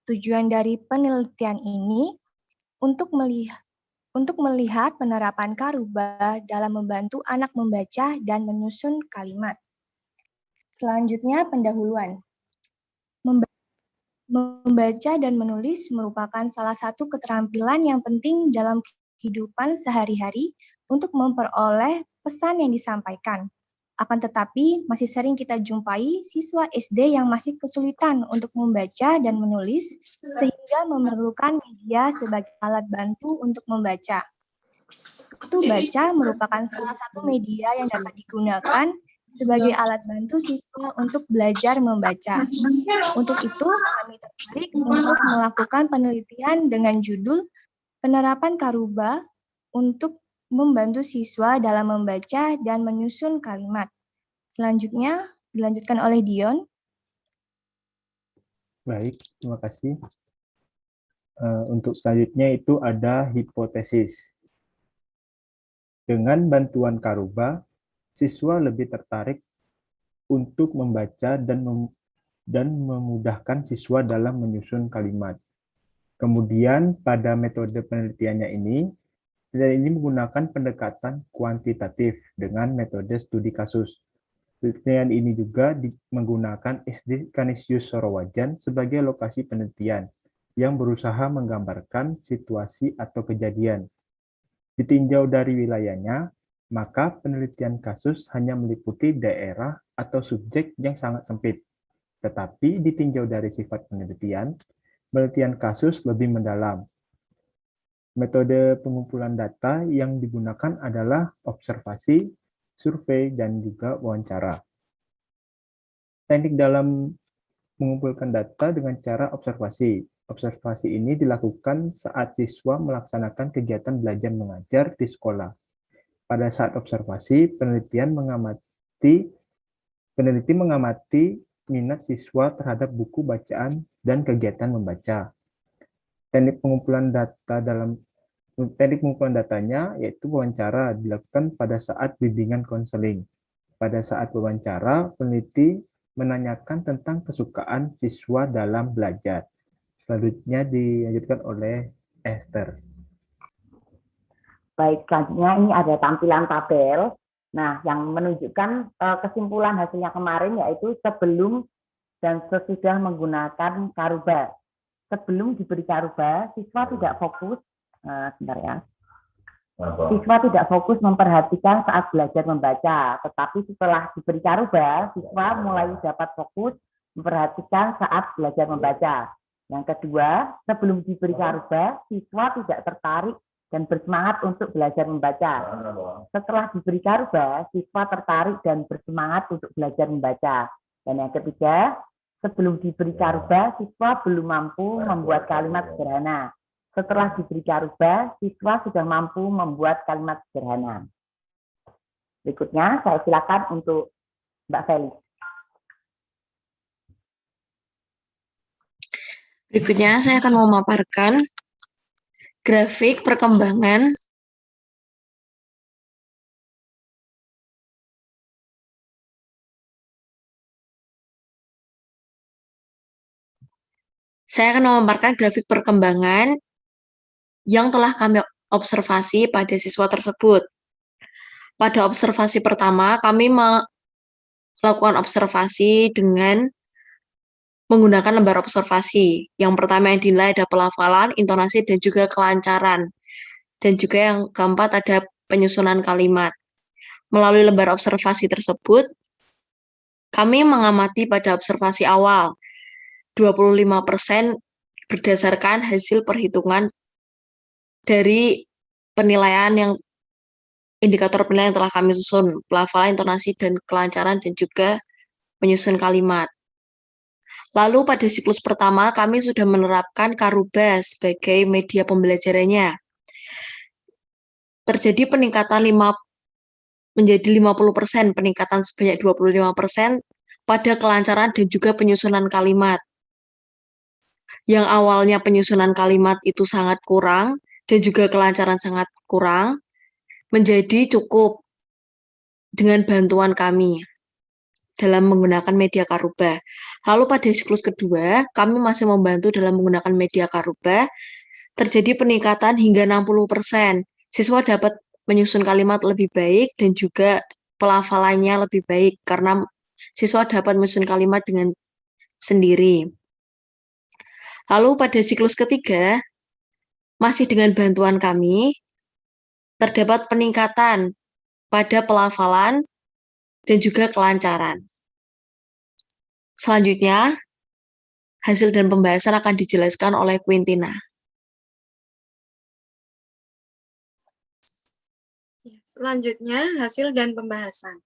Tujuan dari penelitian ini untuk melihat penerapan Karuba dalam membantu anak membaca dan menyusun kalimat. Selanjutnya, pendahuluan. Membaca dan menulis merupakan salah satu keterampilan yang penting dalam kehidupan sehari-hari untuk memperoleh pesan yang disampaikan. Akan tetapi, masih sering kita jumpai siswa SD yang masih kesulitan untuk membaca dan menulis, sehingga memerlukan media sebagai alat bantu untuk membaca. Kartu baca merupakan salah satu media yang dapat digunakan sebagai alat bantu siswa untuk belajar membaca. Untuk itu, kami tertarik untuk melakukan penelitian dengan judul Penerapan Karuba untuk membantu siswa dalam membaca dan menyusun kalimat. Selanjutnya, dilanjutkan oleh Dion. Baik, terima kasih. Untuk selanjutnya itu ada hipotesis. Dengan bantuan Karuba, siswa lebih tertarik untuk membaca dan memudahkan siswa dalam menyusun kalimat. Kemudian pada metode penelitiannya ini menggunakan pendekatan kuantitatif dengan metode studi kasus. Penelitian ini juga menggunakan SD Canisius Sorowajan sebagai lokasi penelitian yang berusaha menggambarkan situasi atau kejadian. Ditinjau dari wilayahnya, maka penelitian kasus hanya meliputi daerah atau subjek yang sangat sempit. Tetapi ditinjau dari sifat penelitian kasus lebih mendalam. Metode pengumpulan data yang digunakan adalah observasi, survei, dan juga wawancara. Teknik dalam mengumpulkan data dengan cara observasi. Observasi ini dilakukan saat siswa melaksanakan kegiatan belajar mengajar di sekolah. Pada saat observasi, peneliti mengamati minat siswa terhadap buku bacaan dan kegiatan membaca. Teknik pengumpulan datanya yaitu wawancara dilakukan pada saat bimbingan konseling. Pada saat wawancara, peneliti menanyakan tentang kesukaan siswa dalam belajar. Selanjutnya dilanjutkan oleh Esther. Baik, selanjutnya ini ada tampilan tabel. Nah, yang menunjukkan kesimpulan hasilnya kemarin yaitu sebelum dan sesudah menggunakan Karuba. Sebelum diberi Karuba, siswa tidak fokus. Sebentar ya. Siswa tidak fokus memperhatikan saat belajar membaca, tetapi setelah diberi Karuba, siswa mulai dapat fokus memperhatikan saat belajar membaca. Yang kedua, sebelum diberi Karuba, siswa tidak tertarik dan bersemangat untuk belajar membaca. Setelah diberi Karuba, siswa tertarik dan bersemangat untuk belajar membaca. Dan yang ketiga, sebelum diberi Karuba, siswa belum mampu membuat kalimat sederhana. Setelah diberi Karuba, siswa sudah mampu membuat kalimat sederhana. Berikutnya, saya silakan untuk Mbak Felis. Berikutnya, saya akan memaparkan grafik perkembangan yang telah kami observasi pada siswa tersebut. Pada observasi pertama, kami melakukan observasi dengan menggunakan lembar observasi. Yang pertama yang dinilai ada pelafalan, intonasi, dan juga kelancaran. Dan juga yang keempat ada penyusunan kalimat. Melalui lembar observasi tersebut, kami mengamati pada observasi awal 25% berdasarkan hasil perhitungan dari penilaian indikator penilaian yang telah kami susun, pelafalan, intonasi, dan kelancaran, dan juga penyusun kalimat. Lalu pada siklus pertama, kami sudah menerapkan Karuba sebagai media pembelajarannya. Terjadi peningkatan menjadi 50%, peningkatan sebanyak 25% pada kelancaran dan juga penyusunan kalimat. Yang awalnya penyusunan kalimat itu sangat kurang, dan juga kelancaran sangat kurang, menjadi cukup dengan bantuan kami. dalam menggunakan media Karuba. Lalu pada siklus kedua, kami masih membantu dalam menggunakan media Karuba, terjadi peningkatan hingga 60%. Siswa dapat menyusun kalimat lebih baik dan juga pelafalannya lebih baik karena siswa dapat menyusun kalimat dengan sendiri. Lalu pada siklus ketiga, masih dengan bantuan kami, terdapat peningkatan pada pelafalan dan juga kelancaran. Selanjutnya, hasil dan pembahasan akan dijelaskan oleh Quintina. Selanjutnya, hasil dan pembahasan.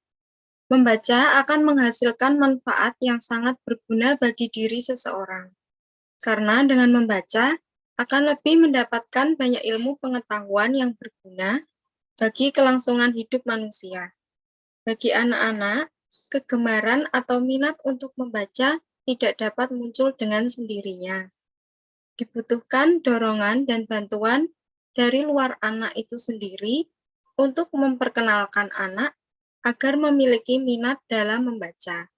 Membaca akan menghasilkan manfaat yang sangat berguna bagi diri seseorang. Karena dengan membaca, akan lebih mendapatkan banyak ilmu pengetahuan yang berguna bagi kelangsungan hidup manusia. Bagi anak-anak, kegemaran atau minat untuk membaca tidak dapat muncul dengan sendirinya. Dibutuhkan dorongan dan bantuan dari luar anak itu sendiri untuk memperkenalkan anak agar memiliki minat dalam membaca.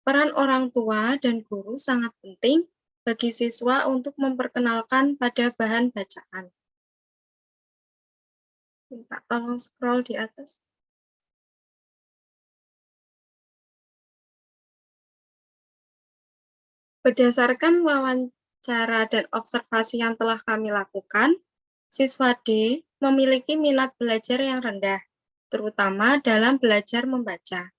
Peran orang tua dan guru sangat penting bagi siswa untuk memperkenalkan pada bahan bacaan. Minta tolong scroll di atas. Berdasarkan wawancara dan observasi yang telah kami lakukan, siswa D memiliki minat belajar yang rendah, terutama dalam belajar membaca.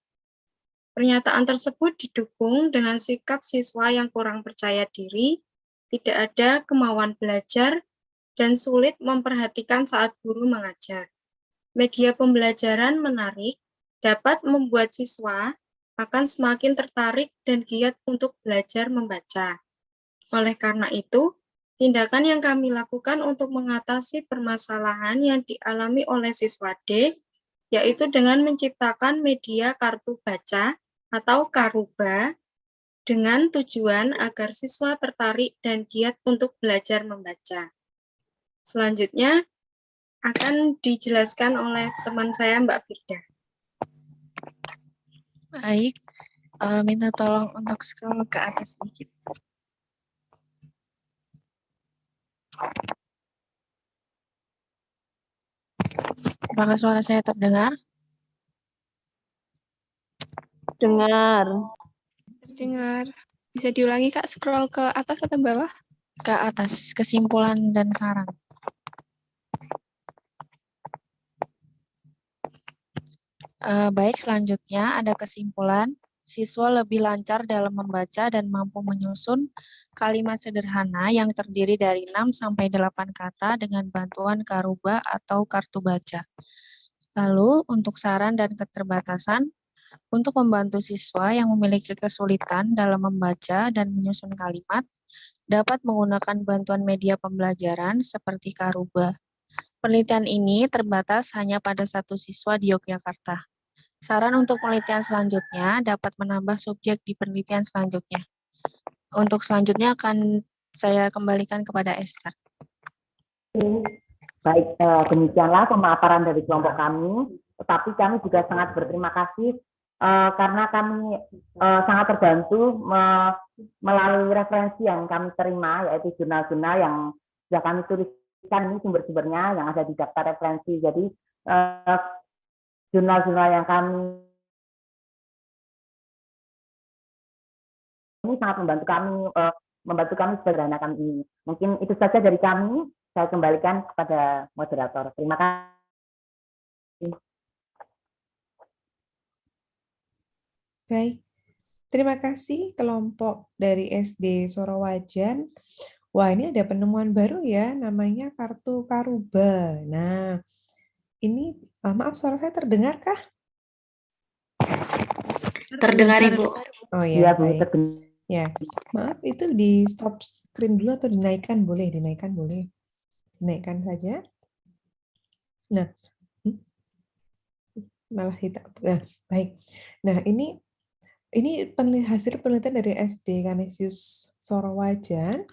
Pernyataan tersebut didukung dengan sikap siswa yang kurang percaya diri, tidak ada kemauan belajar, dan sulit memperhatikan saat guru mengajar. Media pembelajaran menarik dapat membuat siswa akan semakin tertarik dan giat untuk belajar membaca. Oleh karena itu, tindakan yang kami lakukan untuk mengatasi permasalahan yang dialami oleh siswa D, yaitu dengan menciptakan media kartu baca atau Karuba dengan tujuan agar siswa tertarik dan giat untuk belajar membaca. Selanjutnya akan dijelaskan oleh teman saya Mbak Firda. Baik, minta tolong untuk scroll ke atas sedikit. Apakah suara saya terdengar? Dengar. Terdengar. Bisa diulangi Kak, scroll ke atas atau bawah? Ke atas, kesimpulan dan saran. Baik, selanjutnya ada kesimpulan. Siswa lebih lancar dalam membaca dan mampu menyusun kalimat sederhana yang terdiri dari 6-8 kata dengan bantuan Karuba atau kartu baca. Lalu, untuk saran dan keterbatasan, untuk membantu siswa yang memiliki kesulitan dalam membaca dan menyusun kalimat, dapat menggunakan bantuan media pembelajaran seperti Karuba. Penelitian ini terbatas hanya pada satu siswa di Yogyakarta. Saran untuk penelitian selanjutnya dapat menambah subjek di penelitian selanjutnya. Untuk selanjutnya akan saya kembalikan kepada Esther. Baik, demikianlah pemaparan dari kelompok kami. Tetapi kami juga sangat berterima kasih karena kami sangat terbantu melalui referensi yang kami terima, yaitu jurnal-jurnal yang sudah kami tuliskan, ini sumber-sumbernya yang ada di daftar referensi. Jadi jurnal-jurnal yang kami ini sangat membantu kami sederhana kami ini. Mungkin itu saja dari kami. Saya kembalikan kepada moderator. Terima kasih. Baik, terima kasih kelompok dari SD Sorowajan. Wah, ini ada penemuan baru ya, namanya kartu Karuba. Nah, ini maaf, suara saya terdengarkah? Terdengar, Ibu. Oh ya, Bu, baik. Ya, maaf, itu di stop screen dulu atau dinaikkan boleh, dinaikkan saja. Nah, malah hitam. Nah, baik. Nah, ini hasil penelitian dari SD Canisius Sorowajan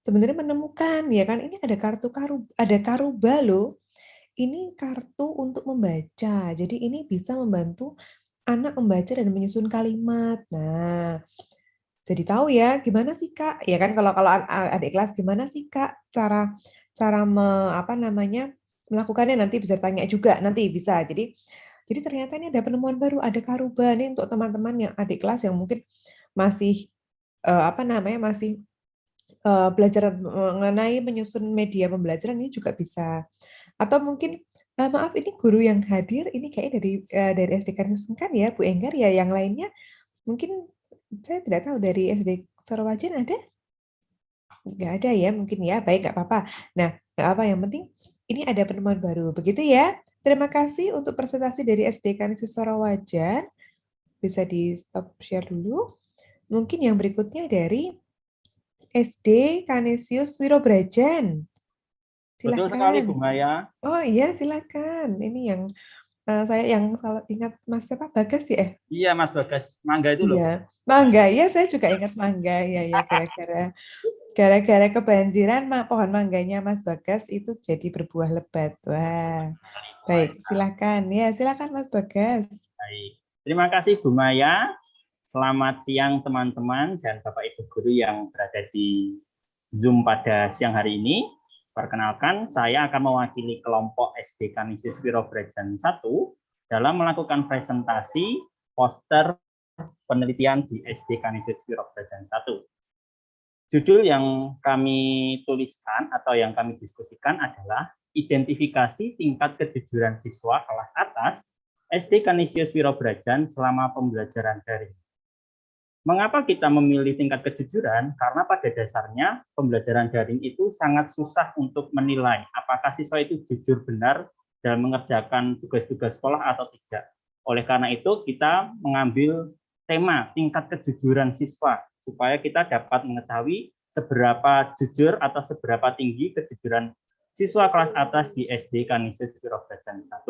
sebenarnya menemukan ya kan ini ada Karuba loh. Ini kartu untuk membaca. Jadi ini bisa membantu anak membaca dan menyusun kalimat. Nah, jadi tahu ya gimana sih Kak? Ya kan kalau adik kelas gimana sih Kak cara cara apa namanya melakukannya, nanti bisa tanya juga nanti bisa. Jadi ternyata ini ada penemuan baru, ada Karuba nih untuk teman-teman yang adik kelas yang mungkin masih apa namanya masih belajar mengenai menyusun media pembelajaran, ini juga bisa. Atau mungkin maaf ini guru yang hadir ini kayaknya dari SD kan ya Bu Enggar ya, yang lainnya mungkin saya tidak tahu dari SD Sorowajan ada? Nggak ada ya mungkin ya, baik nggak apa-apa. Nah, nggak apa, yang penting ini ada penemuan baru. Begitu ya. Terima kasih untuk presentasi dari SD Kanisius Sorowajan. Bisa di stop share dulu. Mungkin yang berikutnya dari SD Kanisius Wirobrajan. Betul sekali, Bu Silakan. Maya. Oh iya, silakan. Ini yang saya yang salah ingat Mas siapa Bagas ya? Iya, Mas Bagas. Mangga itu loh. Iya, Mangga. Ya, saya juga ingat Mangga. Ya, gara-gara kebanjiran pohon mangganya Mas Bagas itu jadi berbuah lebat. Wah. Baik, silakan. Ya, silakan Mas Bagas. Baik. Terima kasih Bu Maya. Selamat siang teman-teman dan Bapak Ibu guru yang berada di Zoom pada siang hari ini. Perkenalkan, saya akan mewakili kelompok SD Kanisius Wirobrajan 1 dalam melakukan presentasi poster penelitian di SD Kanisius Wirobrajan 1. Judul yang kami tuliskan atau yang kami diskusikan adalah identifikasi tingkat kejujuran siswa kelas atas SD Kanisius Wirobrajan selama pembelajaran daring. Mengapa kita memilih tingkat kejujuran? Karena pada dasarnya pembelajaran daring itu sangat susah untuk menilai apakah siswa itu jujur benar dalam mengerjakan tugas-tugas sekolah atau tidak. Oleh karena itu, kita mengambil tema tingkat kejujuran siswa supaya kita dapat mengetahui seberapa jujur atau seberapa tinggi kejujuran siswa kelas atas di SD Kanisius Wirobrajan 1.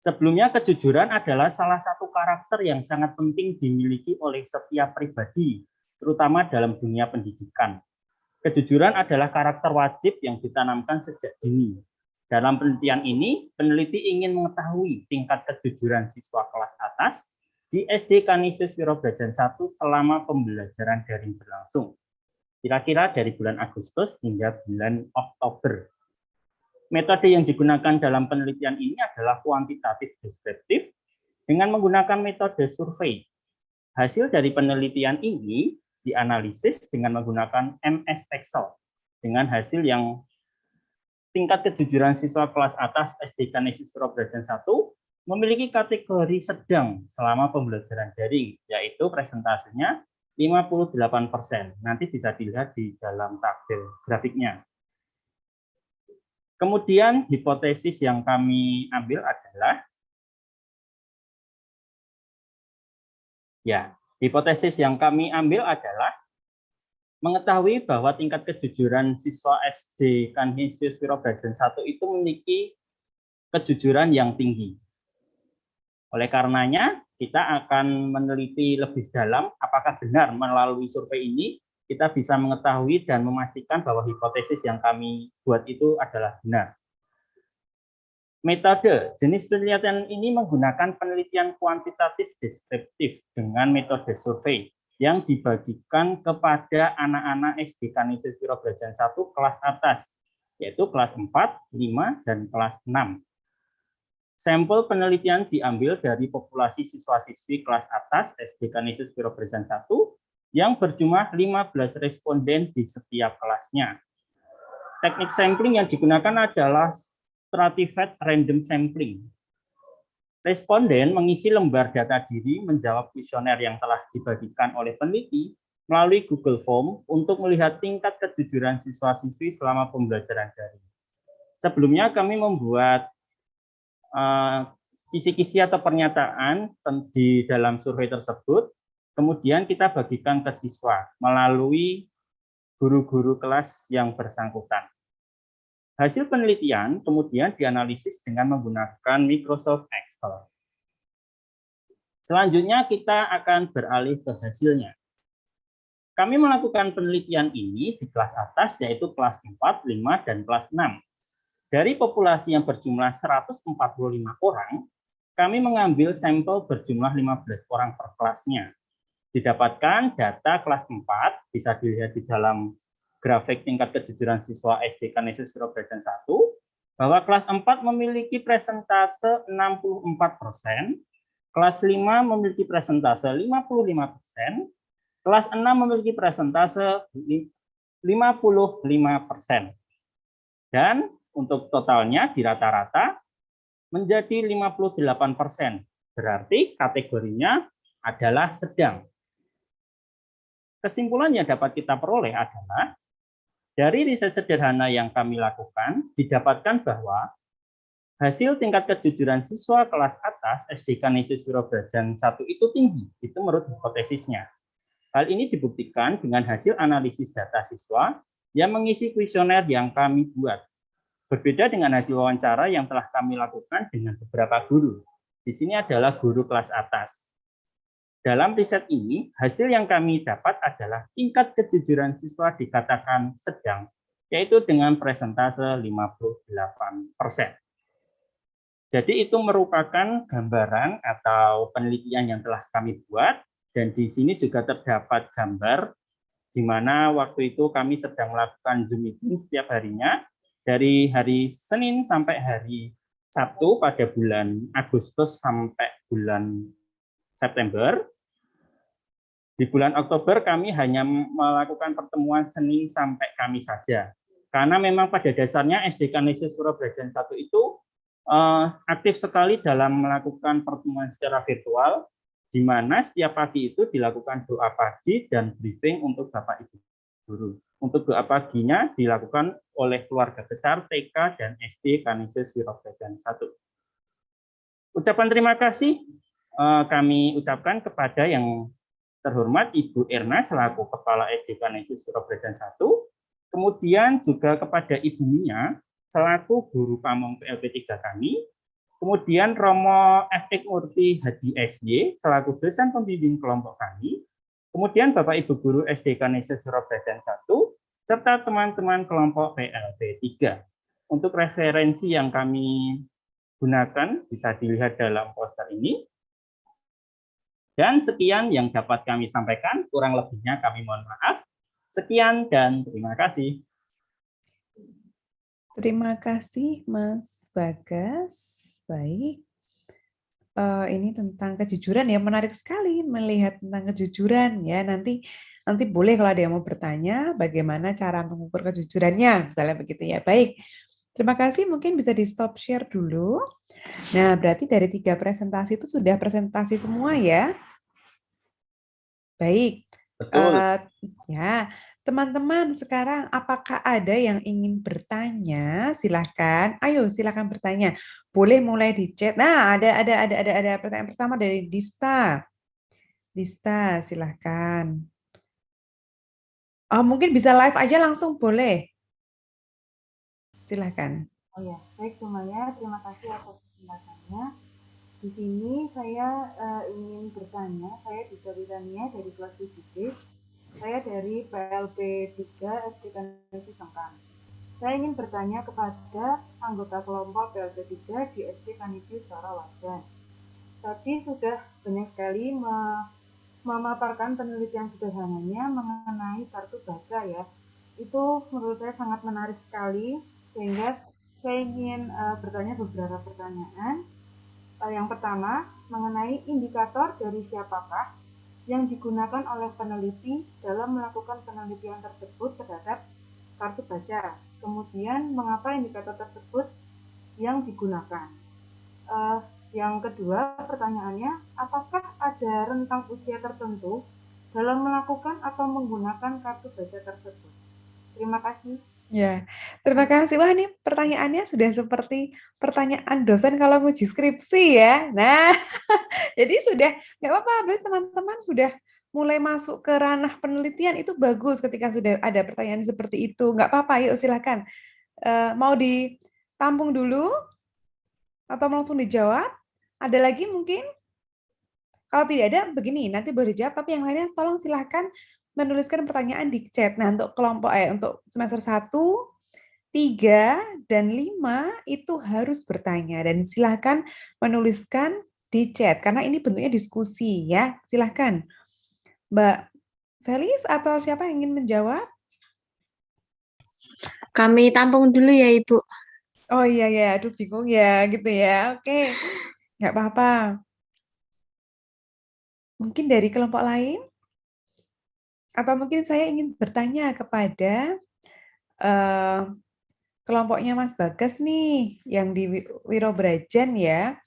Sebelumnya, kejujuran adalah salah satu karakter yang sangat penting dimiliki oleh setiap pribadi, terutama dalam dunia pendidikan. Kejujuran adalah karakter wajib yang ditanamkan sejak dini. Dalam penelitian ini, peneliti ingin mengetahui tingkat kejujuran siswa kelas atas di SD Kanisius Wirobrajan 1 selama pembelajaran daring berlangsung, kira-kira dari bulan Agustus hingga bulan Oktober. Metode yang digunakan dalam penelitian ini adalah kuantitatif deskriptif dengan menggunakan metode survei. Hasil dari penelitian ini dianalisis dengan menggunakan MS Excel dengan hasil yang tingkat kejujuran siswa kelas atas SD Kanisius Wirobrajan 1 memiliki kategori sedang selama pembelajaran daring, yaitu presentasinya 58%. Nanti bisa dilihat di dalam tabel grafiknya. Kemudian hipotesis yang kami ambil adalah mengetahui bahwa tingkat kejujuran siswa SD Kanisius Wirobrajan 1 itu memiliki kejujuran yang tinggi. Oleh karenanya, kita akan meneliti lebih dalam apakah benar melalui survei ini kita bisa mengetahui dan memastikan bahwa hipotesis yang kami buat itu adalah benar. Metode jenis penelitian ini menggunakan penelitian kuantitatif deskriptif dengan metode survei yang dibagikan kepada anak-anak SD Kanisius Wirobrajan 1 kelas atas, yaitu kelas 4, 5, dan kelas 6. Sampel penelitian diambil dari populasi siswa-siswi kelas atas SD Kanisius Wirobrajan 1 yang berjumlah 15 responden di setiap kelasnya. Teknik sampling yang digunakan adalah stratified random sampling. Responden mengisi lembar data diri menjawab kuesioner yang telah dibagikan oleh peneliti melalui Google Form untuk melihat tingkat kejujuran siswa-siswi selama pembelajaran daring. Sebelumnya kami membuat kisi-kisi atau pernyataan di dalam survei tersebut. Kemudian kita bagikan ke siswa melalui guru-guru kelas yang bersangkutan. Hasil penelitian kemudian dianalisis dengan menggunakan Microsoft Excel. Selanjutnya kita akan beralih ke hasilnya. Kami melakukan penelitian ini di kelas atas, yaitu kelas 4, 5, dan kelas 6. Dari populasi yang berjumlah 145 orang, kami mengambil sampel berjumlah 15 orang per kelasnya. Didapatkan data kelas 4, bisa dilihat di dalam grafik tingkat kejujuran siswa SD Kanisius Surobrajan 1, bahwa kelas 4 memiliki presentase 64%, kelas 5 memiliki presentase 55%, kelas 6 memiliki presentase 55%. Dan untuk totalnya di rata-rata menjadi 58%. Berarti kategorinya adalah sedang. Kesimpulan yang dapat kita peroleh adalah dari riset sederhana yang kami lakukan, didapatkan bahwa hasil tingkat kejujuran siswa kelas atas SD Kanisius Surobrajan 1 itu tinggi, itu menurut hipotesisnya. Hal ini dibuktikan dengan hasil analisis data siswa yang mengisi kuesioner yang kami buat. Berbeda dengan hasil wawancara yang telah kami lakukan dengan beberapa guru. Di sini adalah guru kelas atas. Dalam riset ini, hasil yang kami dapat adalah tingkat kejujuran siswa dikatakan sedang, yaitu dengan presentase 58%. Jadi itu merupakan gambaran atau penelitian yang telah kami buat, dan di sini juga terdapat gambar di mana waktu itu kami sedang melakukan Zoom meeting setiap harinya, dari hari Senin sampai hari Sabtu pada bulan Agustus sampai bulan September. Di bulan Oktober kami hanya melakukan pertemuan Senin sampai Kamis saja. Karena memang pada dasarnya SD Kanisius Surobrajan 1 itu aktif sekali dalam melakukan pertemuan secara virtual, di mana setiap pagi itu dilakukan doa pagi dan briefing untuk Bapak Ibu guru. Untuk doa paginya dilakukan oleh keluarga besar TK dan SD Kanisius Surobrajan 1. Ucapan terima kasih kami ucapkan kepada yang terhormat Ibu Erna selaku Kepala SD Kanisius Surobrajan 1, kemudian juga kepada Ibu Mia selaku Guru Pamong PLP 3 kami, kemudian Romo F.X. Murti Hadi SY selaku dosen pembimbing kelompok kami, kemudian Bapak Ibu Guru SD Kanisius Surobrajan 1, serta teman-teman kelompok PLP 3. Untuk referensi yang kami gunakan bisa dilihat dalam poster ini. Dan sekian yang dapat kami sampaikan, kurang lebihnya kami mohon maaf. Sekian dan terima kasih. Terima kasih Mas Bagas. Baik. Ini tentang kejujuran ya, menarik sekali melihat tentang kejujuran ya. Nanti boleh kalau ada yang mau bertanya bagaimana cara mengukur kejujurannya, misalnya begitu ya. Baik. Terima kasih, mungkin bisa di stop share dulu. Nah, berarti dari 3 presentasi itu sudah presentasi semua ya. Baik. Betul. Ya, teman-teman sekarang apakah ada yang ingin bertanya? Silahkan. Ayo, silahkan bertanya. Boleh mulai di chat. Nah, ada pertanyaan pertama dari Dista. Dista, silahkan. Mungkin bisa live aja langsung boleh. Silahkan. Oh ya, baik semuanya. Terima kasih atas kesempatannya. Di sini saya ingin bertanya. Saya Dista Wisania dari kelas 7B. Saya dari PLP 3 SD Kanisius Sengkang. Saya ingin bertanya kepada anggota kelompok PLP 3 di SD Kanisius Surowajan. Tadi sudah banyak sekali memaparkan penelitian sederhananya mengenai kartu baca ya. Itu menurut saya sangat menarik sekali, sehingga saya ingin bertanya beberapa pertanyaan. Yang pertama, mengenai indikator dari siapakah yang digunakan oleh peneliti dalam melakukan penelitian tersebut terhadap kartu baca. Kemudian, mengapa indikator tersebut yang digunakan? Yang kedua, pertanyaannya, apakah ada rentang usia tertentu dalam melakukan atau menggunakan kartu baca tersebut? Terima kasih. Ya, terima kasih. Wah, ini pertanyaannya sudah seperti pertanyaan dosen kalau nguji skripsi ya. Nah, jadi sudah nggak apa-apa, berarti teman-teman sudah mulai masuk ke ranah penelitian, itu bagus ketika sudah ada pertanyaan seperti itu. Nggak apa-apa, yuk silakan. Mau ditampung dulu atau langsung dijawab? Ada lagi mungkin? Kalau tidak ada, begini, nanti boleh dijawab, tapi yang lainnya tolong silahkan menuliskan pertanyaan di chat. Nah, untuk kelompok untuk semester 1 3 dan 5 itu harus bertanya dan silahkan menuliskan di chat karena ini bentuknya diskusi ya. Silahkan Mbak Felis atau siapa yang ingin menjawab? Kami tampung dulu ya, Ibu. Oh iya ya, aduh bingung ya gitu ya. Oke, nggak apa-apa. Mungkin dari kelompok lain? Atau mungkin saya ingin bertanya kepada eh, kelompoknya Mas Bagas nih, yang di Wirobrajan ya.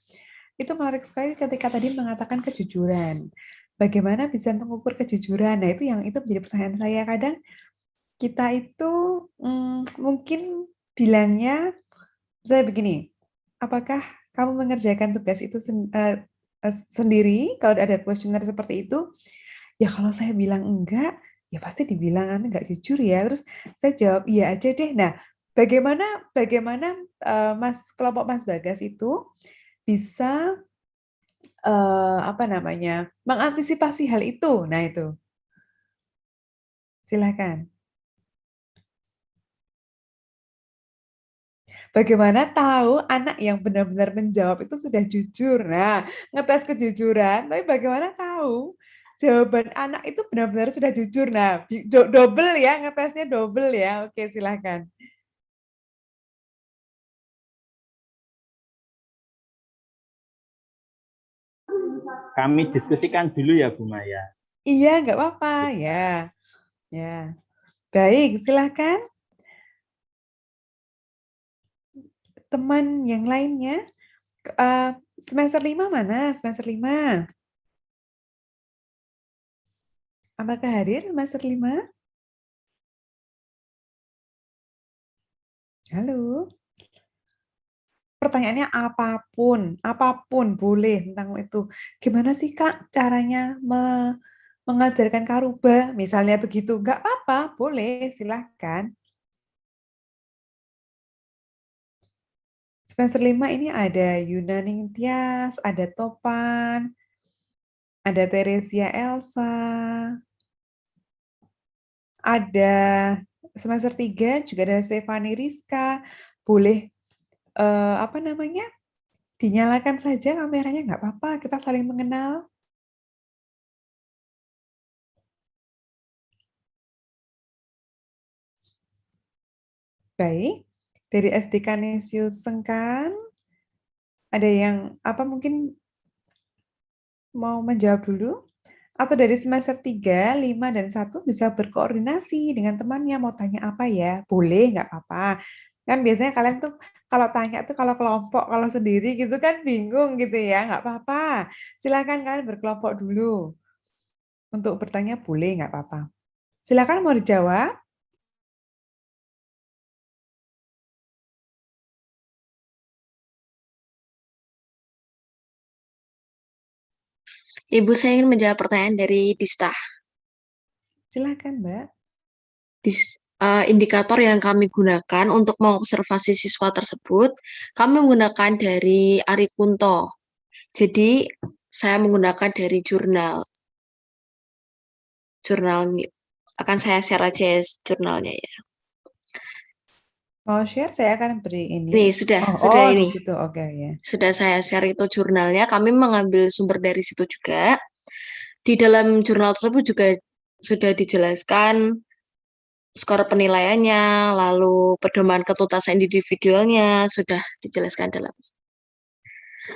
Itu menarik sekali ketika tadi mengatakan kejujuran. Bagaimana bisa mengukur kejujuran? Nah, itu menjadi pertanyaan saya. Kadang kita itu mungkin bilangnya, saya begini, apakah kamu mengerjakan tugas itu sendiri? Kalau ada kuesioner seperti itu, ya kalau saya bilang enggak, ya pasti dibilang Anda enggak jujur ya. Terus saya jawab iya aja deh. Nah, bagaimana kelompok Mas Bagas itu bisa apa namanya mengantisipasi hal itu? Nah itu, silakan. Bagaimana tahu anak yang benar-benar menjawab itu sudah jujur? Nah, ngetes kejujuran, tapi bagaimana tahu jawaban anak itu benar-benar sudah jujur? Nah, double ya, ngetesnya double ya. Oke, silahkan. Kami diskusikan dulu ya, Bu Maya. Iya, nggak apa-apa ya. Ya, baik, silahkan. Teman yang lainnya, semester 5 mana? Semester 5. Apakah hadir semester 5? Halo. Pertanyaannya apapun boleh tentang itu. Gimana sih Kak caranya mengajarkan Karuba? Misalnya begitu, nggak apa-apa, boleh, silahkan. Semester 5 ini ada Yuna Ningtyas, ada Topan, ada Teresia Elsa, ada semester 3 juga ada Stefani Rizka. Boleh apa namanya? Dinyalakan saja kameranya, nggak apa-apa, kita saling mengenal. Baik, dari SD Kanisius Sengkan, ada yang apa mungkin mau menjawab dulu? Atau dari semester 3, 5, dan 1 bisa berkoordinasi dengan temannya, mau tanya apa ya? Boleh, nggak apa-apa. Kan biasanya kalian tuh kalau tanya tuh kalau kelompok, kalau sendiri gitu kan bingung gitu ya, nggak apa-apa. Silakan kalian berkelompok dulu. Untuk bertanya boleh, nggak apa-apa. Silakan mau dijawab. Ibu, saya ingin menjawab pertanyaan dari Dista. Silakan, Mbak. Indikator yang kami gunakan untuk mengobservasi siswa tersebut, kami menggunakan dari Ari Kunto. Jadi, saya menggunakan dari jurnal. Jurnal akan saya share aja jurnalnya ya. Mau share, saya akan beri ini. Nih, sudah di ini. situ, oke ya. Sudah saya share itu jurnalnya, kami mengambil sumber dari situ juga. Di dalam jurnal tersebut juga sudah dijelaskan skor penilaiannya, lalu pedoman ketuntasan individualnya sudah dijelaskan dalam.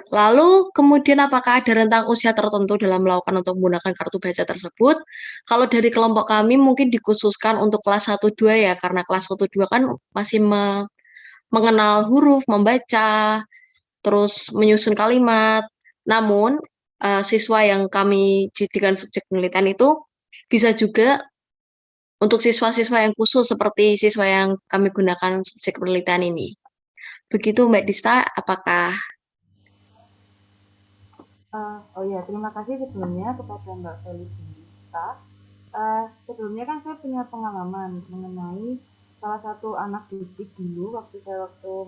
Lalu kemudian apakah ada rentang usia tertentu dalam melakukan untuk menggunakan kartu baca tersebut? Kalau dari kelompok kami mungkin dikhususkan untuk kelas 1-2 ya, karena kelas 1-2 kan masih mengenal huruf, membaca, terus menyusun kalimat. Namun siswa yang kami jadikan subjek penelitian itu bisa juga untuk siswa-siswa yang khusus seperti siswa yang kami gunakan subjek penelitian ini. Begitu Mbak Dista, apakah? Oh ya, terima kasih sebelumnya kepada Mbak Felis Dista. Sebelumnya kan saya punya pengalaman mengenai salah satu anak didik dulu waktu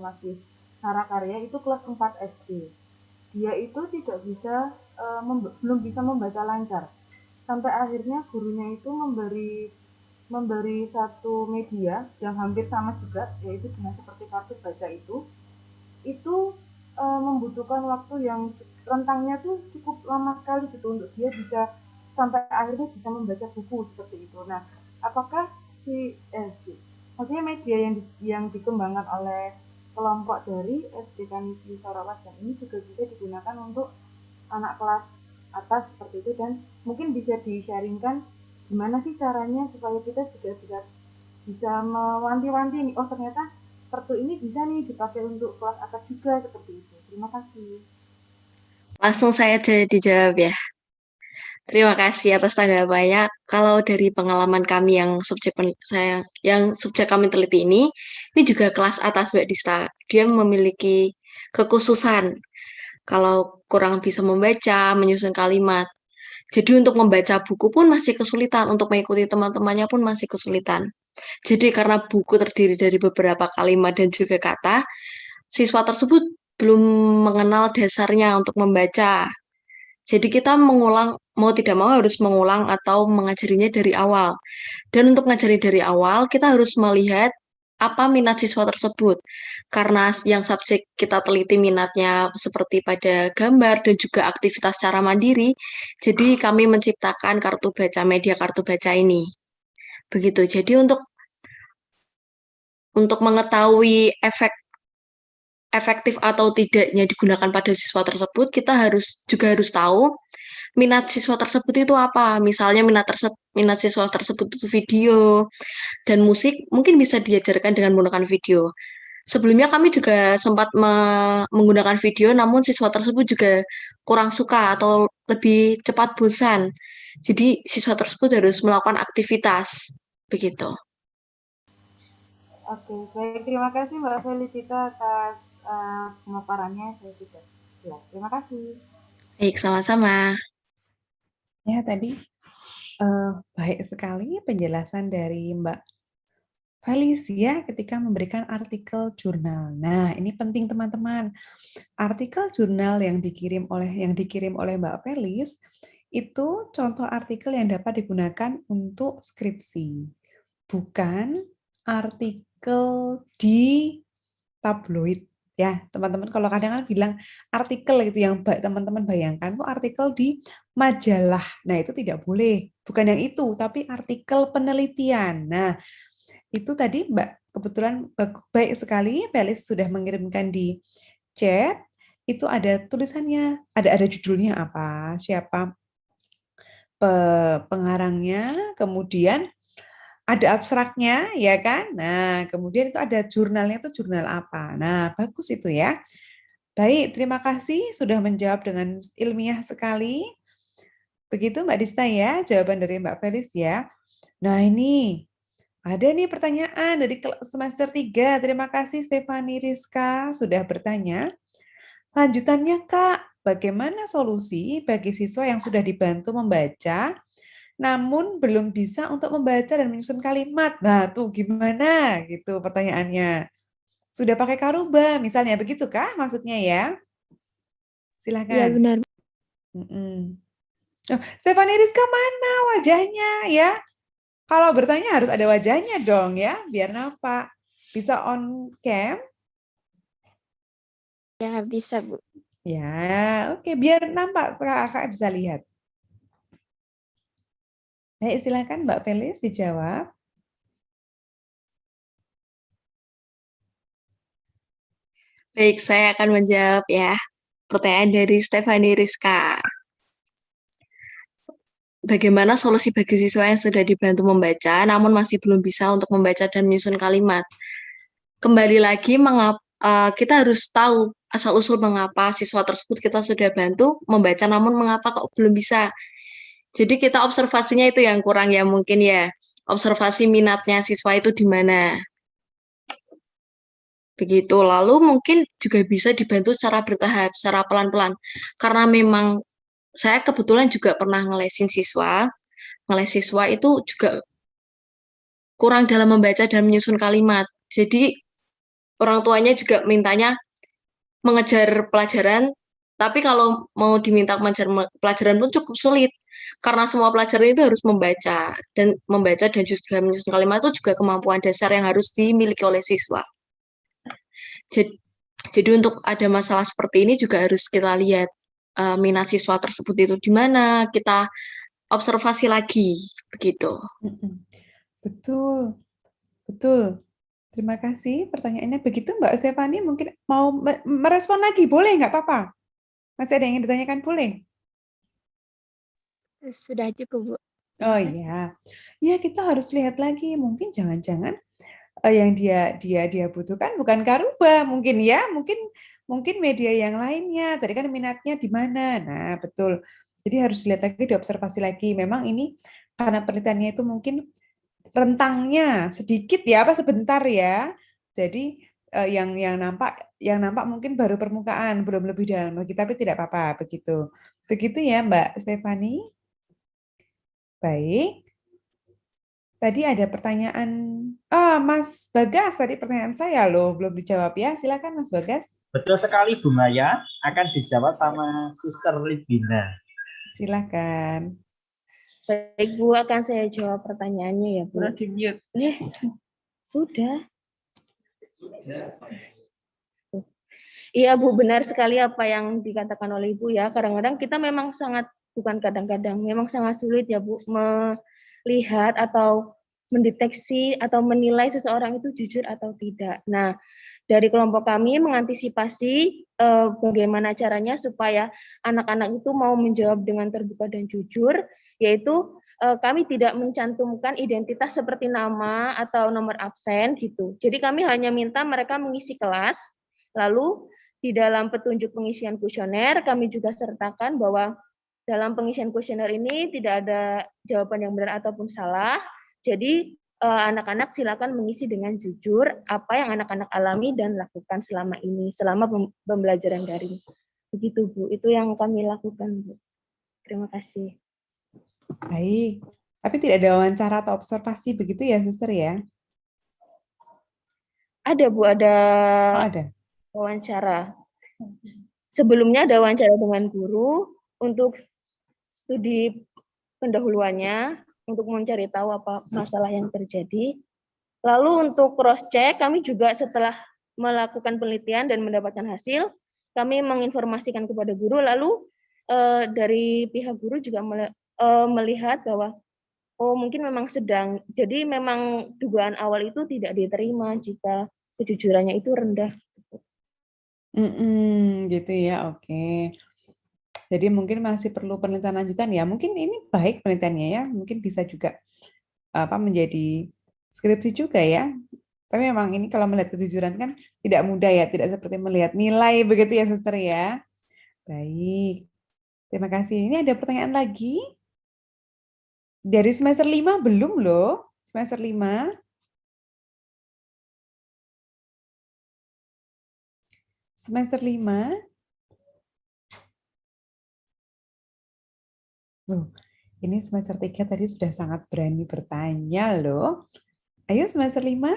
masih Sarakarya itu kelas 4 SD. Dia itu tidak bisa belum bisa membaca lancar. Sampai akhirnya gurunya itu memberi memberi satu media yang hampir sama juga, yaitu dengan seperti kartu baca itu membutuhkan waktu yang rentangnya tuh cukup lama sekali gitu untuk dia bisa sampai akhirnya bisa membaca buku seperti itu. Nah, apakah maksudnya media yang dikembangkan oleh kelompok dari SD Kanisi Sorowajan ini juga bisa digunakan untuk anak kelas atas seperti itu, dan mungkin bisa di-sharingkan gimana sih caranya supaya kita juga bisa mewanti-wanti nih, oh ternyata kartu ini bisa nih dipakai untuk kelas atas juga seperti itu. Terima kasih. Langsung saya dijawab ya. Terima kasih atas tanggapannya. Kalau dari pengalaman kami yang subjek kami teliti ini juga kelas atas Mbak Dista. Dia memiliki kekhususan kalau kurang bisa membaca, menyusun kalimat. Jadi untuk membaca buku pun masih kesulitan, untuk mengikuti teman-temannya pun masih kesulitan. Jadi karena buku terdiri dari beberapa kalimat dan juga kata, siswa tersebut belum mengenal dasarnya untuk membaca. Jadi kita mengulang, mau tidak mau harus mengulang atau mengajarinya dari awal. Dan untuk mengajari dari awal, kita harus melihat apa minat siswa tersebut. Karena yang subjek kita teliti minatnya seperti pada gambar dan juga aktivitas secara mandiri, jadi kami menciptakan kartu baca, media kartu baca ini. Begitu. Jadi untuk mengetahui efektif atau tidaknya digunakan pada siswa tersebut, kita juga harus tahu minat siswa tersebut itu apa. Misalnya minat siswa tersebut itu video dan musik, mungkin bisa diajarkan dengan menggunakan video. Sebelumnya kami juga sempat menggunakan video, namun siswa tersebut juga kurang suka atau lebih cepat bosan. Jadi siswa tersebut harus melakukan aktivitas, begitu. Oke, baik. Terima kasih Mbak Felicita atas pemaparannya. Saya sudah jelas. Terima kasih. Baik, sama-sama. Ya, tadi baik sekali penjelasan dari Mbak Felicia ketika memberikan artikel jurnal. Nah, ini penting teman-teman. Artikel jurnal yang dikirim oleh Mbak Felis itu contoh artikel yang dapat digunakan untuk skripsi. Bukan artikel di tabloid. Ya, teman-teman kalau kadang-kadang bilang artikel itu yang teman-teman bayangkan tuh artikel di majalah. Nah, itu tidak boleh. Bukan yang itu, tapi artikel penelitian. Nah, itu tadi Mbak kebetulan baik sekali, Felis sudah mengirimkan di chat. Itu ada tulisannya, ada judulnya apa, siapa pengarangnya, kemudian ada abstraknya, ya kan? Nah, kemudian itu ada jurnalnya, itu jurnal apa. Nah, bagus itu ya. Baik, terima kasih sudah menjawab dengan ilmiah sekali. Begitu Mbak Dista ya, jawaban dari Mbak Felis ya. Nah, ini ada nih pertanyaan dari semester 3. Terima kasih Stefani Rizka sudah bertanya. Lanjutannya Kak, bagaimana solusi bagi siswa yang sudah dibantu membaca namun belum bisa untuk membaca dan menyusun kalimat? Nah, tuh gimana gitu pertanyaannya. Sudah pakai Karuba misalnya, begitu kah maksudnya ya? Silahkan. Ya, benar. Oh, Stefani Rizka mana wajahnya ya? Kalau bertanya harus ada wajahnya dong ya, biar nampak. Bisa on cam? Ya, bisa, Bu. Ya, oke. Biar nampak, kakak bisa lihat. Baik, silakan Mbak Felis dijawab. Baik, saya akan menjawab ya. Pertanyaan dari Stefani Rizka. Bagaimana solusi bagi siswa yang sudah dibantu membaca, namun masih belum bisa untuk membaca dan menyusun kalimat? Kembali lagi, kita harus tahu asal-usul mengapa siswa tersebut kita sudah bantu membaca, namun mengapa kok belum bisa. Jadi kita observasinya itu yang kurang ya, mungkin ya. Observasi minatnya siswa itu di mana. Begitu. Lalu mungkin juga bisa dibantu secara bertahap, secara pelan-pelan. Karena memang saya kebetulan juga pernah ngelesin siswa. Ngeles siswa itu juga kurang dalam membaca dan menyusun kalimat. Jadi orang tuanya juga mintanya mengejar pelajaran, tapi kalau mau diminta mengejar pelajaran pun cukup sulit. karena semua pelajaran itu harus membaca dan juga menyusun kalimat itu juga kemampuan dasar yang harus dimiliki oleh siswa. Jadi untuk ada masalah seperti ini juga harus kita lihat minat siswa tersebut itu di mana, kita observasi lagi begitu. Betul, betul. Terima kasih pertanyaannya. Begitu Mbak Stefani, mungkin mau merespon lagi, boleh nggak apa-apa? Masih ada yang ingin ditanyakan, boleh? Sudah cukup, Bu. Oh iya, ya kita harus lihat lagi. Mungkin jangan-jangan yang dia butuhkan bukan Karuba, mungkin ya, mungkin media yang lainnya. Tadi kan minatnya di mana? Nah betul. Jadi harus lihat lagi, diobservasi lagi. Memang ini karena penelitiannya itu mungkin rentangnya sedikit ya, apa sebentar ya. Jadi yang nampak mungkin baru permukaan, belum lebih dalam lagi, tapi tidak apa-apa begitu. Begitu ya Mbak Stefani. Baik. Tadi ada pertanyaan, Mas Bagas, tadi pertanyaan saya loh, belum dijawab ya. Silakan Mas Bagas. Betul sekali Bu Maya, akan dijawab sama Suster Libina. Silakan. Baik Bu, akan saya jawab pertanyaannya ya Bu. Sudah di-mute. Sudah. Iya Bu, benar sekali apa yang dikatakan oleh Ibu ya. Kadang-kadang kita memang memang sangat sulit ya Bu, melihat atau mendeteksi atau menilai seseorang itu jujur atau tidak. Nah, dari kelompok kami mengantisipasi bagaimana caranya supaya anak-anak itu mau menjawab dengan terbuka dan jujur, yaitu kami tidak mencantumkan identitas seperti nama atau nomor absen gitu. Jadi kami hanya minta mereka mengisi kelas, lalu di dalam petunjuk pengisian kuesioner kami juga sertakan bahwa dalam pengisian kuesioner ini tidak ada jawaban yang benar ataupun salah. Jadi anak-anak silakan mengisi dengan jujur apa yang anak-anak alami dan lakukan selama ini, selama pembelajaran daring. Begitu Bu, itu yang kami lakukan Bu. Terima kasih. Baik, tapi tidak ada wawancara atau observasi begitu ya, Suster ya? Ada Bu, ada, wawancara. Sebelumnya ada wawancara dengan guru untuk studi pendahuluannya, untuk mencari tahu apa masalah yang terjadi. Lalu untuk cross check, kami juga setelah melakukan penelitian dan mendapatkan hasil, kami menginformasikan kepada guru. Lalu dari pihak guru juga melihat bahwa mungkin memang sedang, jadi memang dugaan awal itu tidak diterima jika kejujurannya itu rendah. Gitu ya, oke. Jadi mungkin masih perlu penelitian lanjutan ya. Mungkin ini baik penelitiannya ya, mungkin bisa juga menjadi skripsi juga ya. Tapi memang ini kalau melihat kejujuran kan tidak mudah ya, tidak seperti melihat nilai begitu ya, Suster ya. Baik. Terima kasih. Ini ada pertanyaan lagi. Dari semester 5 belum loh. Semester 5. Semester 5. Ini semester 3 tadi sudah sangat berani bertanya loh. Ayo semester 5.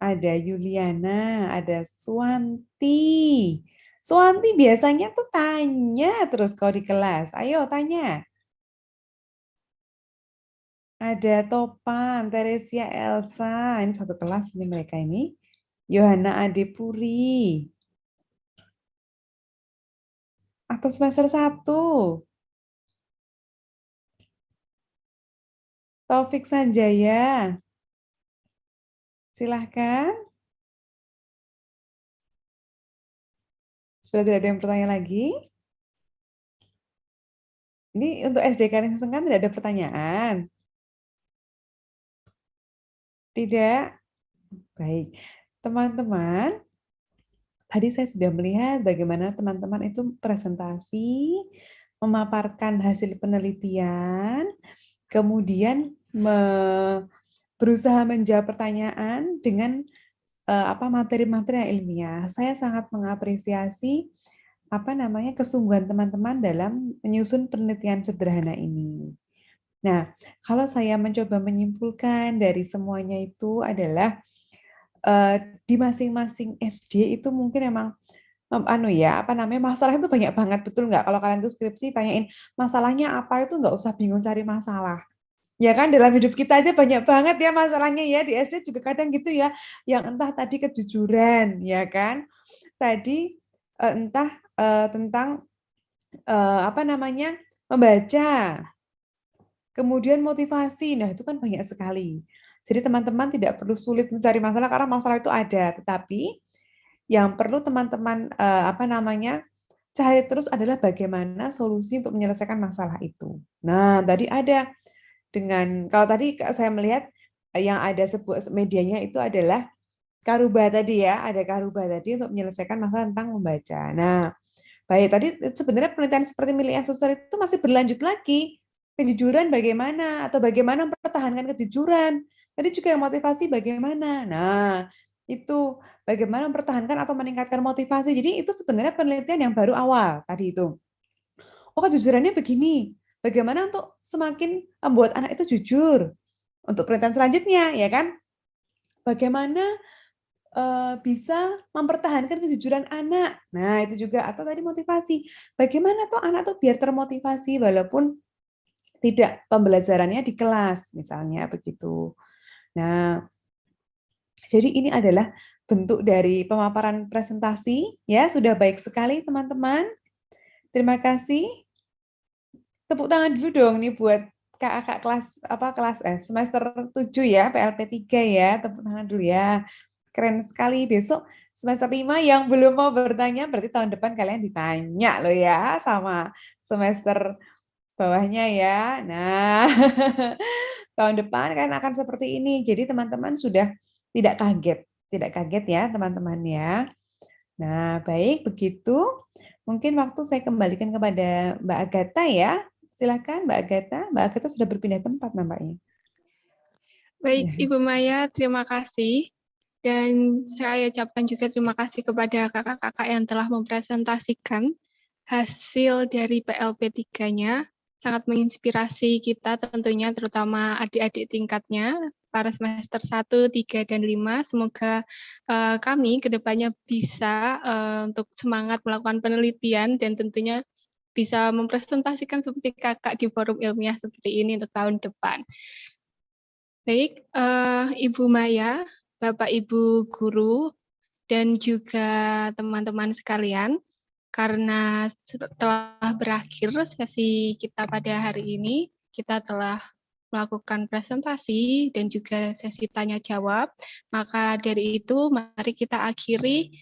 Ada Yuliana, ada Suwanti. Suwanti biasanya tuh tanya terus kalau di kelas. Ayo tanya. Ada Topan, Teresia, Elsa. Ini satu kelas ini mereka ini. Yohana Adepuri. Atau semester 1. Taufik Sanjaya. Silahkan. Sudah tidak ada yang bertanya lagi? Ini untuk SD Karin Sengkan tidak ada pertanyaan? Tidak? Baik. Teman-teman, tadi saya sudah melihat bagaimana teman-teman itu presentasi, memaparkan hasil penelitian, kemudian berusaha menjawab pertanyaan dengan materi-materi yang ilmiah. Saya sangat mengapresiasi kesungguhan teman-teman dalam menyusun penelitian sederhana ini. Nah, kalau saya mencoba menyimpulkan dari semuanya itu adalah di masing-masing SD itu mungkin memang masalah itu banyak banget, betul nggak? Kalau kalian tuh skripsi tanyain masalahnya apa, itu nggak usah bingung cari masalah. Ya kan, dalam hidup kita aja banyak banget ya masalahnya ya, di SD juga kadang gitu ya, yang entah tadi kejujuran, ya kan? Tadi entah tentang membaca, kemudian motivasi. Nah, itu kan banyak sekali. Jadi teman-teman tidak perlu sulit mencari masalah karena masalah itu ada, tetapi yang perlu teman-teman cari terus adalah bagaimana solusi untuk menyelesaikan masalah itu. Nah, tadi ada kalau tadi saya melihat yang ada sebuah medianya itu adalah Karuba tadi ya, ada Karuba tadi untuk menyelesaikan masalah tentang membaca. Nah, baik, tadi sebenarnya penelitian seperti milik Asuser itu masih berlanjut lagi. Kejujuran bagaimana, atau bagaimana mempertahankan kejujuran. Tadi juga yang motivasi bagaimana. Nah, itu bagaimana mempertahankan atau meningkatkan motivasi. Jadi itu sebenarnya penelitian yang baru awal tadi itu. Oh, kejujurannya begini. Bagaimana untuk semakin membuat anak itu jujur. Untuk penelitian selanjutnya, ya kan? Bagaimana bisa mempertahankan kejujuran anak. Nah, itu juga, atau tadi motivasi. Bagaimana tuh anak tuh biar termotivasi walaupun tidak pembelajarannya di kelas, misalnya begitu. Nah, jadi ini adalah bentuk dari pemaparan presentasi, ya, sudah baik sekali teman-teman. Terima kasih. Tepuk tangan dulu dong nih buat kakak kelas semester 7 ya, PLP 3 ya. Tepuk tangan dulu ya. Keren sekali. Besok semester 5 yang belum mau bertanya, berarti tahun depan kalian ditanya loh ya sama semester bawahnya ya. Nah, tahun depan kalian akan seperti ini. Jadi teman-teman sudah tidak kaget ya teman-teman ya. Nah, baik begitu. Mungkin waktu saya kembalikan kepada Mbak Agatha ya. Silakan Mbak Agatha. Mbak Agatha sudah berpindah tempat nampaknya. Baik, Ibu Maya, terima kasih. Dan saya ucapkan juga terima kasih kepada kakak-kakak yang telah mempresentasikan hasil dari PLP 3-nya. Sangat menginspirasi kita tentunya, terutama adik-adik tingkatnya, para semester 1, 3, dan 5. Semoga kami kedepannya bisa untuk semangat melakukan penelitian dan tentunya bisa mempresentasikan seperti kakak di forum ilmiah seperti ini untuk tahun depan. Baik, Ibu Maya, Bapak Ibu Guru, dan juga teman-teman sekalian, karena telah berakhir sesi kita pada hari ini, kita telah melakukan presentasi dan juga sesi tanya jawab. Maka dari itu, mari kita akhiri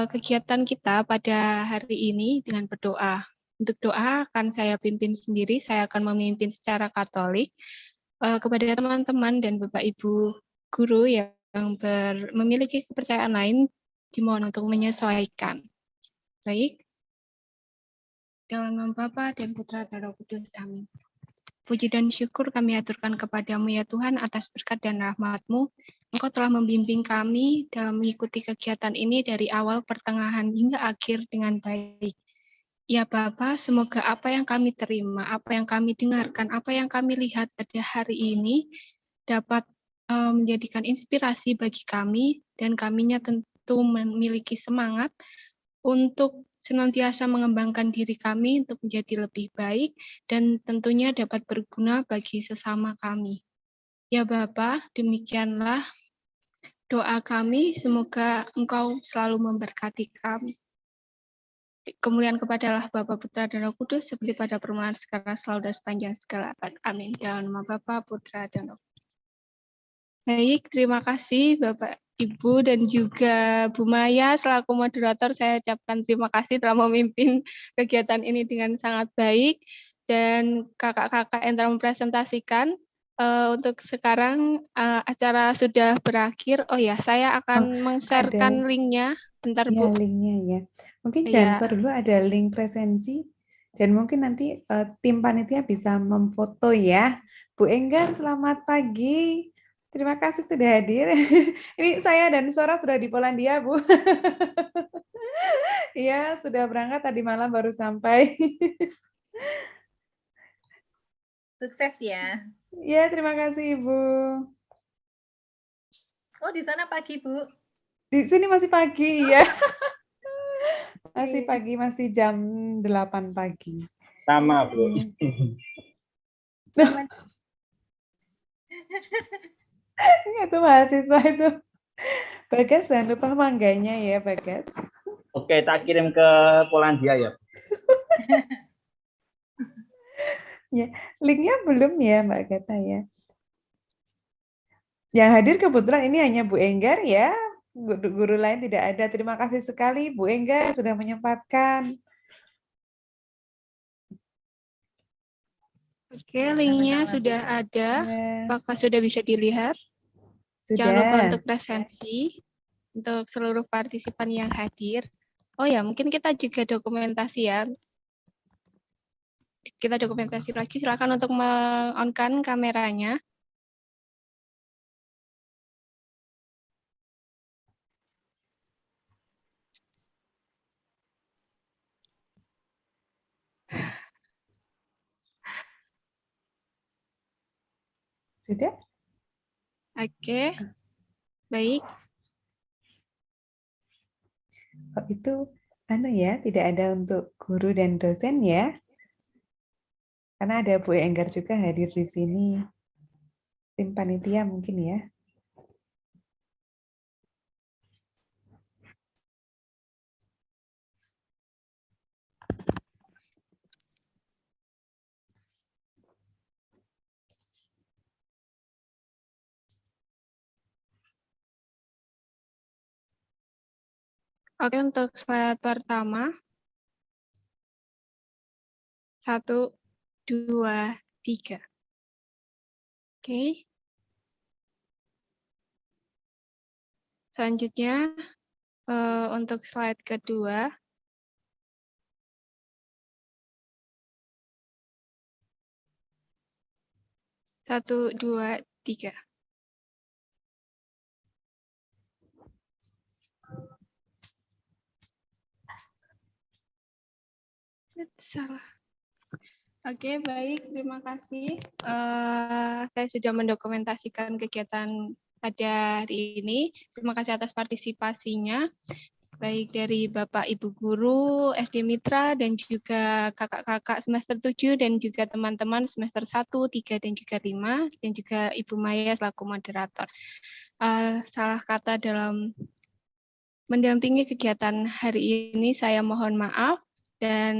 kegiatan kita pada hari ini dengan berdoa. Untuk doa akan saya pimpin sendiri, saya akan memimpin secara Katolik. Kepada teman-teman dan Bapak Ibu Guru yang memiliki kepercayaan lain, dimohon untuk menyesuaikan. Baik. Dalam nama Bapa dan Putra dan Roh Kudus. Amin. Puji dan syukur kami aturkan kepadamu ya Tuhan atas berkat dan rahmat-Mu. Engkau telah membimbing kami dalam mengikuti kegiatan ini dari awal, pertengahan, hingga akhir dengan baik. Ya Bapa, semoga apa yang kami terima, apa yang kami dengarkan, apa yang kami lihat pada hari ini dapat menjadikan inspirasi bagi kami, dan kaminya tentu memiliki semangat untuk senantiasa mengembangkan diri kami untuk menjadi lebih baik dan tentunya dapat berguna bagi sesama kami. Ya Bapa, demikianlah doa kami, semoga Engkau selalu memberkati kami. Kemuliaan kepadalah Bapa, Putra, dan Roh Kudus, seperti pada permulaan, sekarang, selalu, dan sepanjang segala abad. Amin. Dalam nama Bapa, Putra, dan Roh Kudus. Baik, terima kasih Bapak, Ibu, dan juga Bu Maya selaku moderator. Saya ucapkan terima kasih telah memimpin kegiatan ini dengan sangat baik. Dan kakak-kakak yang telah mempresentasikan. Untuk sekarang acara sudah berakhir. Oh ya, saya akan meng-sharekan linknya. Bentar, Bu. Ya, linknya ya. Mungkin jangan lupa dulu ada link presensi. Dan mungkin nanti tim panitia bisa memfoto ya. Bu Enggar, selamat pagi. Terima kasih sudah hadir. Ini saya dan Sora sudah di Polandia, Bu. Iya, sudah berangkat tadi malam baru sampai. Sukses ya. Iya, terima kasih, Ibu. Oh, di sana pagi, Bu. Di sini masih pagi, ya. Masih pagi, masih jam 8 pagi. Sama, Bu. Itu mahasiswa itu. Bagas, jangan lupa mangganya ya, Bagas. Oke, tak kirim ke Polandia ya. Ya, linknya belum ya, Mbak Gata ya. Yang hadir kebetulan ini hanya Bu Enggar ya. Guru lain tidak ada. Terima kasih sekali Bu Enggar sudah menyempatkan. Oke, linknya sudah ada. Apakah sudah bisa dilihat? Sudah. Jangan lupa untuk presensi, untuk seluruh partisipan yang hadir. Oh ya, mungkin kita juga dokumentasi ya. Kita dokumentasi lagi, silakan untuk men-on-kan kameranya. Sudah? Oke, baik. Oh, itu ya, tidak ada untuk guru dan dosen ya. Karena ada Bu Enggar juga hadir di sini. Tim panitia mungkin ya. Oke, untuk slide pertama. 1, 2, 3. Oke. Selanjutnya, untuk slide kedua. Satu, dua, tiga. Salah. Oke, baik. Terima kasih. Saya sudah mendokumentasikan kegiatan pada hari ini. Terima kasih atas partisipasinya. Baik dari Bapak Ibu Guru, SD Mitra, dan juga kakak-kakak semester 7, dan juga teman-teman semester 1, 3, dan juga 5, dan juga Ibu Maya selaku moderator. Salah kata dalam mendampingi kegiatan hari ini, saya mohon maaf, dan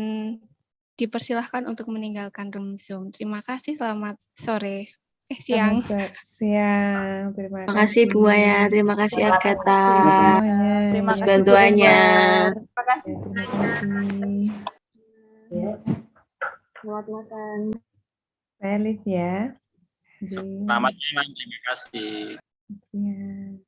dipersilahkan untuk meninggalkan room Zoom. Terima kasih, selamat sore. Siang. Siang, terima kasih Bu Maya, terima kasih Agatha atas bantuannya. Terima kasih. Terima kasih. Selamat makan. Saya live ya. Selamat siang, terima kasih. Siang.